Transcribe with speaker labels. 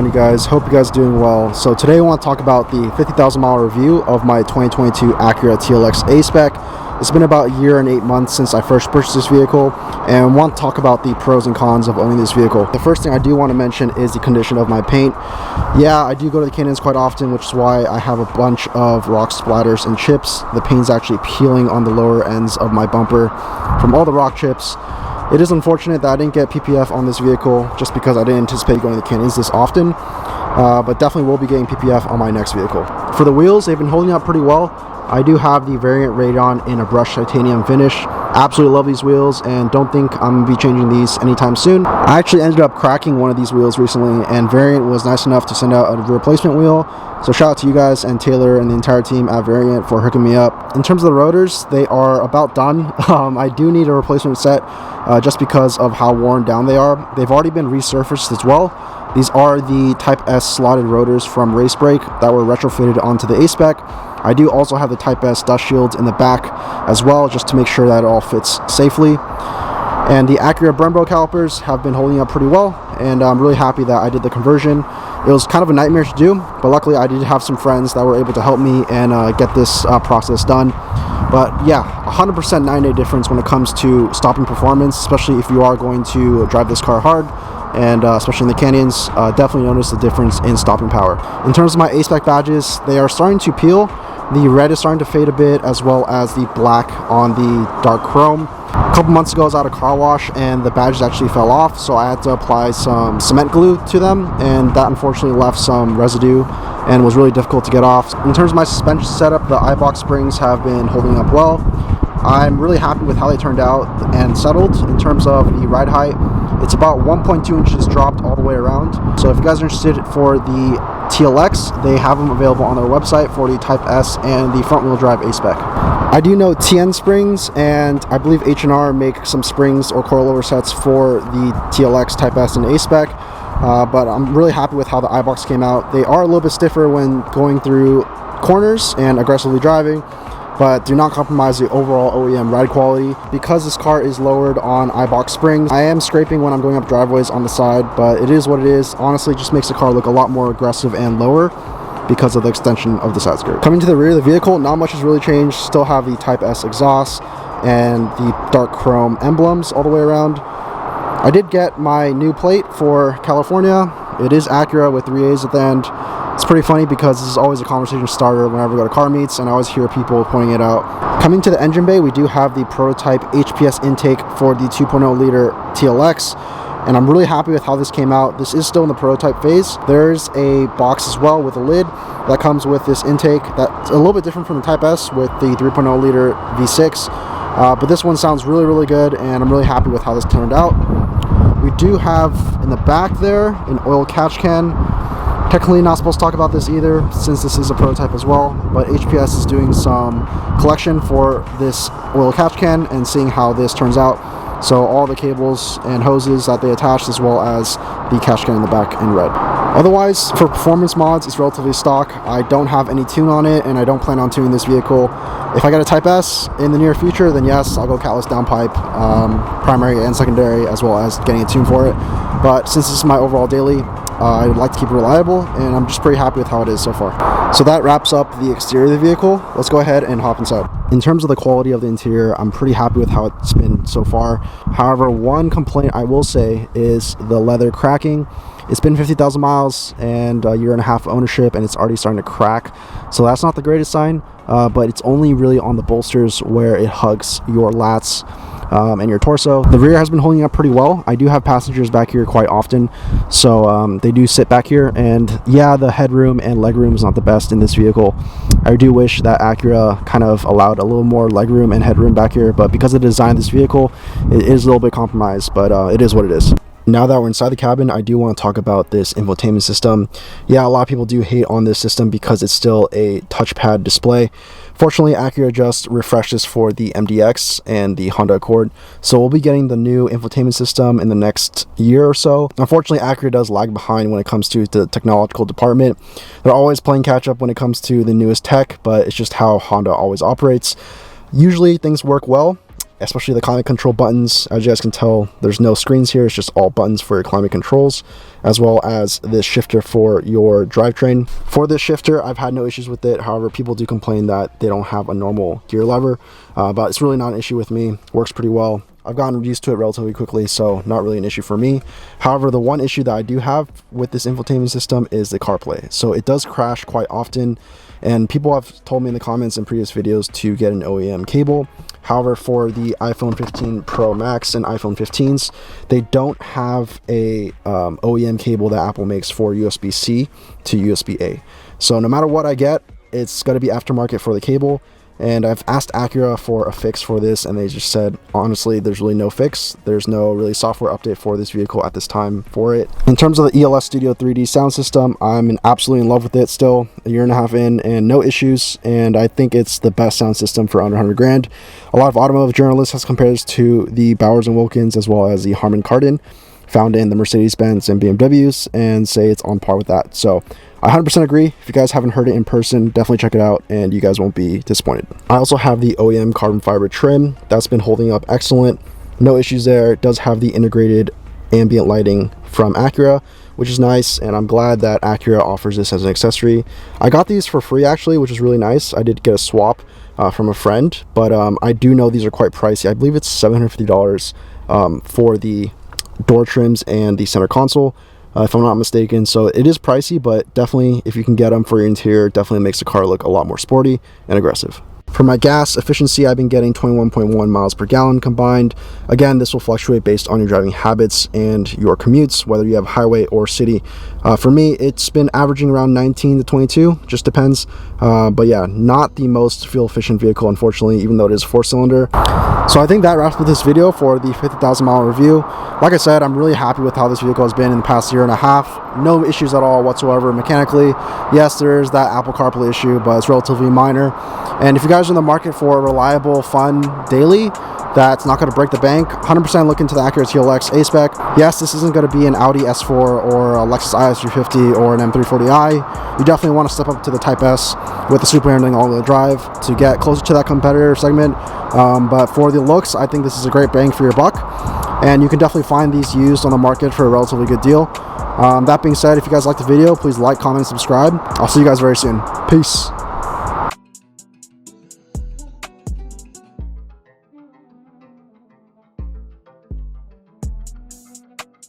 Speaker 1: on, you guys? Hope you guys are doing well. So today I want to talk about the 50,000 mile review of my 2022 Acura TLX ASPEC. It's been about a year and 8 months since I first purchased this vehicle, and I want to talk about the pros and cons of owning this vehicle. The first thing I do want to mention is the condition of my paint. Yeah, I do go to the canyons quite often, which is why I have a bunch of rock splatters and chips. The paint's actually peeling on the lower ends of my bumper from all the rock chips. It is unfortunate that I didn't get PPF on this vehicle just because I didn't anticipate going to the canyons this often, but definitely will be getting PPF on my next vehicle. For the wheels, they've been holding up pretty well. I do have the variant rated on in a brushed titanium finish. Absolutely love these wheels and don't think I'm going to be changing these anytime soon. I actually ended up cracking one of these wheels recently, and Variant was nice enough to send out a replacement wheel. So shout out to you guys and Taylor and the entire team at Variant for hooking me up. In terms of the rotors, they are about done. I do need a replacement set just because of how worn down they are. They've already been resurfaced as well. These are the Type S slotted rotors from Race Brake that were retrofitted onto the ASPEC. I do also have the Type S dust shields in the back as well, just to make sure that it all fits safely. And the Acura Brembo calipers have been holding up pretty well, and I'm really happy that I did the conversion. It was kind of a nightmare to do, but luckily I did have some friends that were able to help me and get this process done. But yeah, 100% 9-day difference when it comes to stopping performance, especially if you are going to drive this car hard, and especially in the canyons. Definitely notice the difference in stopping power. In terms of my ASPEC badges, they are starting to peel. The red is starting to fade a bit, as well as the black on the dark chrome. A couple months ago I was at a car wash and the badges actually fell off, so I had to apply some cement glue to them, and that unfortunately left some residue and was really difficult to get off. In terms of my suspension setup, the iBox springs have been holding up well. I'm really happy with how they turned out and settled. In terms of the ride height, it's about 1.2 inches dropped all the way around. So if you guys are interested for the TLX, they have them available on their website for the Type S and the front wheel drive ASPEC. I do know TN springs, and I believe H&R make some springs or coilover sets for the TLX, Type S, and ASPEC. But I'm really happy with how the iBox came out. They are a little bit stiffer when going through corners and aggressively driving, but do not compromise the overall OEM ride quality. Because this car is lowered on iBox springs, I am scraping when I'm going up driveways on the side, but it is what it is. Honestly, it just makes the car look a lot more aggressive and lower because of the extension of the side skirt. Coming to the rear of the vehicle, not much has really changed. Still have the Type S exhaust and the dark chrome emblems all the way around. I did get my new plate for California. It is Acura with 3 A's at the end. It's pretty funny because this is always a conversation starter whenever we go to car meets, and I always hear people pointing it out. Coming to the engine bay, we do have the prototype HPS intake for the 2.0 liter TLX, and I'm really happy with how this came out. This is still in the prototype phase. There's a box as well with a lid that comes with this intake that's a little bit different from the Type S with the 3.0 liter V6, but this one sounds really, really good, and I'm really happy with how this turned out. We do have in the back there an oil catch can. Technically not supposed to talk about this either, since this is a prototype as well, but HPS is doing some collection for this oil catch can and seeing how this turns out. So all the cables and hoses that they attached, as well as the catch can in the back in red. Otherwise, for performance mods, it's relatively stock. I don't have any tune on it, and I don't plan on tuning this vehicle. If I get a Type S in the near future, then yes, I'll go catless downpipe, primary and secondary, as well as getting a tune for it. But since this is my overall daily, I would like to keep it reliable, and I'm just pretty happy with how it is so far. So that wraps up the exterior of the vehicle. Let's go ahead and hop inside. In terms of the quality of the interior, I'm pretty happy with how it's been so far. However, one complaint I will say is the leather cracking. It's been 50,000 miles and a year and a half of ownership, and it's already starting to crack. So that's not the greatest sign, but it's only really on the bolsters where it hugs your lats and your torso. The rear has been holding up pretty well. I do have passengers back here quite often, so they do sit back here, and yeah, the headroom and legroom is not the best in this vehicle. I do wish that Acura kind of allowed a little more legroom and headroom back here, but because of the design of this vehicle, it is a little bit compromised, but it is what it is. Now that we're inside the cabin, I do want to talk about this infotainment system. Yeah, a lot of people do hate on this system because it's still a touchpad display. Fortunately, Acura just refreshed this for the MDX and the Honda Accord, so we'll be getting the new infotainment system in the next year or so. Unfortunately, Acura does lag behind when it comes to the technological department. They're always playing catch up when it comes to the newest tech, but it's just how Honda always operates. Usually things work well, especially the climate control buttons. As you guys can tell, there's no screens here. It's just all buttons for your climate controls, as well as this shifter for your drivetrain. For this shifter, I've had no issues with it. However, people do complain that they don't have a normal gear lever, but it's really not an issue with me. Works pretty well. I've gotten used to it relatively quickly, so not really an issue for me. However, the one issue that I do have with this infotainment system is the CarPlay. So it does crash quite often, and people have told me in the comments in previous videos to get an OEM cable. However, for the iPhone 15 Pro Max and iPhone 15s, they don't have a OEM cable that Apple makes for USB-C to USB-A. So no matter what I get, it's going to be aftermarket for the cable. And I've asked Acura for a fix for this, and they just said, honestly, there's really no fix. There's no really software update for this vehicle at this time for it. In terms of the ELS Studio 3D sound system, I'm absolutely in love with it still, a year and a half in, and no issues. And I think it's the best sound system for under 100 grand. A lot of automotive journalists has compared this to the Bowers & Wilkins as well as the Harman Kardon found in the Mercedes-Benz and BMWs, and say it's on par with that. So I 100% agree. If you guys haven't heard it in person, definitely check it out and you guys won't be disappointed. I also have the OEM carbon fiber trim. That's been holding up excellent. No issues there. It does have the integrated ambient lighting from Acura, which is nice, and I'm glad that Acura offers this as an accessory. I got these for free actually, which is really nice. I did get a swap from a friend, but I do know these are quite pricey. I believe it's $750 for the door trims and the center console, if I'm not mistaken. So it is pricey, but definitely if you can get them for your interior, definitely makes the car look a lot more sporty and aggressive. For my gas efficiency, I've been getting 21.1 miles per gallon combined. Again, this will fluctuate based on your driving habits and your commutes, whether you have highway or city. For me, it's been averaging around 19 to 22, just depends. But yeah, not the most fuel efficient vehicle, unfortunately, even though it is 4-cylinder. So I think that wraps up this video for the 50,000 mile review. Like I said, I'm really happy with how this vehicle has been in the past year and a half. No issues at all whatsoever mechanically. Yes, there is that Apple CarPlay issue, but it's relatively minor. And if you guys are in the market for a reliable, fun daily that's not going to break the bank, 100% look into the Acura TLX ASPEC. Yes, this isn't going to be an Audi S4 or a Lexus IS350 or an M340i. You definitely want to step up to the Type S with the super handling all-wheel drive to get closer to that competitor segment. But for the looks, I think this is a great bang for your buck, and you can definitely find these used on the market for a relatively good deal. That being said, if you guys liked the video, please like, comment, and subscribe. I'll see you guys very soon. Peace.